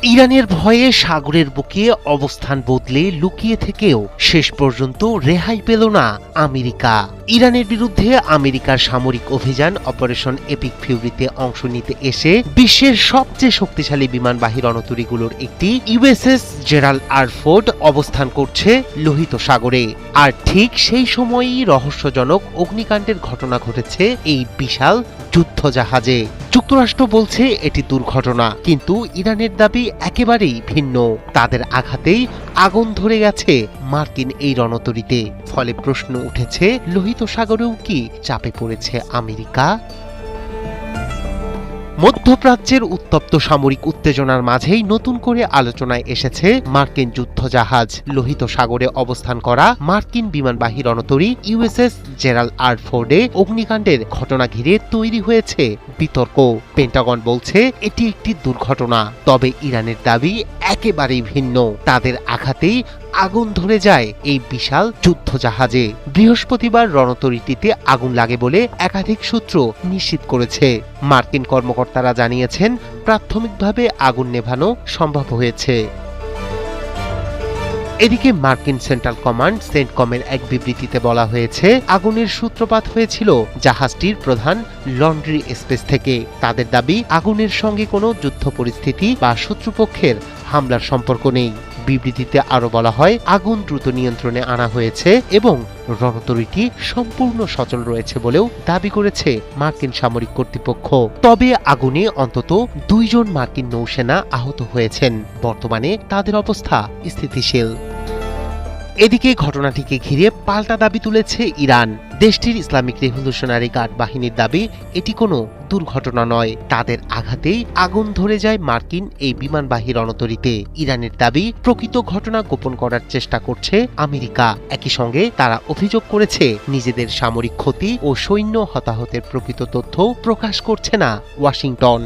ইরানের ভয়ে সাগরের বুকে অবস্থান বদলে লুকিয়ে থেকেও শেষ পর্যন্ত রেহাই পেল না আমেরিকা। ইরানের বিরুদ্ধে আমেরিকার সামরিক অভিযান অপারেশন এপিক ফিউরিতে অংশ নিতে এসে বিশ্বের সবচেয়ে শক্তিশালী বিমানবাহী রণতরীগুলোর একটি ইউএসএস জেরাল্ড আর ফোর্ড অবস্থান করছে লোহিত সাগরে। আর ঠিক সেই সময়ই রহস্যজনক অগ্নিকাণ্ডের ঘটনা ঘটেছে এই বিশাল যুদ্ধজাহাজে। যুক্তরাষ্ট্র বলছে এটি দুর্ঘটনা, কিন্তু ইরানের দাবি একেবারেই ভিন্ন। তাদের আঘাতেই আগুন ধরে গেছে মার্কিন এই রণতরীতে। ফলে প্রশ্ন উঠেছে, লোহিত সাগরেও কি চাপে পড়েছে আমেরিকা? মধ্যপ্রাচ্যের উত্তপ্ত সামরিক উত্তেজনার মাঝেই নতুন করে আলোচনায় এসেছে মার্কিন যুদ্ধজাহাজ। লোহিত সাগরে অবস্থান করা মার্কিন বিমানবাহী রণতরী ইউএসএস জেরাল্ড আর ফোর্ডে অগ্নিকাণ্ডের ঘটনা ঘিরে তৈরি হয়েছে বিতর্ক। পেন্টাগন বলছে এটি একটি দুর্ঘটনা, তবে ইরানের দাবি একেবারেই ভিন্ন। তাদের আঘাতেই আগুন ধরে যায় এই বিশাল যুদ্ধজাহাজে। বৃহস্পতিবার রণতরীটিতে আগুন লাগে বলে একাধিক সূত্র নিশ্চিত করেছে। মার্কিন কর্মকর্তারা জানিয়েছেন প্রাথমিকভাবে আগুন নেভানো সম্ভব হয়েছে। এদিকে মার্কিন সেন্ট্রাল কমান্ড সেন্টকমের এক বিবৃতিতে বলা হয়েছে, আগুনের সূত্রপাত হয়েছিল জাহাজটির প্রধান লন্ড্রি স্পেস থেকে। তাদের দাবি, আগুনের সঙ্গে কোনো যুদ্ধ পরিস্থিতি বা শত্রুপক্ষের হামলার সম্পর্ক নেই। বিবৃতিতে আরো বলা হয়, আগুন দ্রুত নিয়ন্ত্রণে আনা হয়েছে এবং রণতরীটি সম্পূর্ণ সচল রয়েছে বলেও দাবি করেছে মার্কিন সামরিক কর্তৃপক্ষ। তবে আগুনে অন্তত 2 জন মার্কিন নৌসেনা আহত হয়েছেন। বর্তমানে তাদের অবস্থা স্থিতিশীল। এদিকে ঘটনাটিকে ঘিরে পাল্টা দাবি তুলেছে ইরান। দেশটির ইসলামিক রেভলিউশনারি গার্ড বাহিনীর দাবি, এটি কোনো দুর্ঘটনা নয়। তাদের আঘাতেই আগুন ধরে যায় মার্কিন এই বিমানবাহী রণতরীতে। ইরানের দাবি, প্রকৃত ঘটনা গোপন করার চেষ্টা করছে আমেরিকা। একই সঙ্গে তারা অভিযোগ করেছে, নিজেদের সামরিক ক্ষতি ও সৈন্য হতাহতের প্রকৃত তথ্য প্রকাশ করছে না ওয়াশিংটন।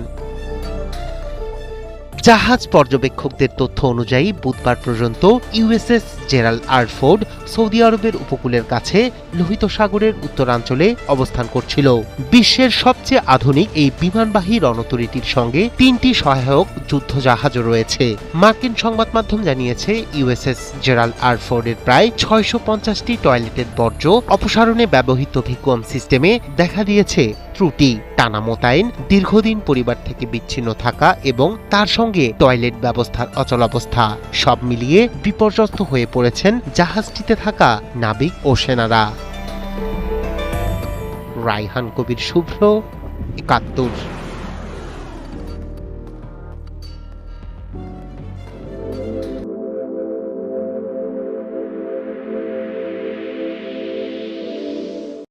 জাহাজ পর্যবেক্ষকদের তথ্য অনুযায়ী বুধবার পর্যন্ত USS Gerald R Ford Saudi আরবের উপকূলের কাছে লোহিত সাগরের উত্তরাঞ্চলে অবস্থান করছিল। বিশ্বের সবচেয়ে আধুনিক এই বিমানবাহী রণতরীটির সঙ্গে 3টি সহায়ক যুদ্ধজাহাজও রয়েছে। মার্কিন সংবাদ মাধ্যম জানিয়েছে, ইউএসএস জেরাল্ড আর ফোর্ডের প্রায় 650টি টয়লেটের বর্জ্য অপসারণে ব্যবহৃত ভ্যাকুয়াম সিস্টেমে দেখা দিয়েছে ত্রুটি। টানা মোতায়েন, দীর্ঘদিন পরিবার থেকে বিচ্ছিন্ন থাকা এবং তার সঙ্গে টয়লেট ব্যবস্থার অচলাবস্থা, সব মিলিয়ে বিপর্যস্ত হয়ে পড়েছেন জাহাজটিতে থাকা নাবিক ও সেনারা। রায়হান কবির শুভ্র, ৭১।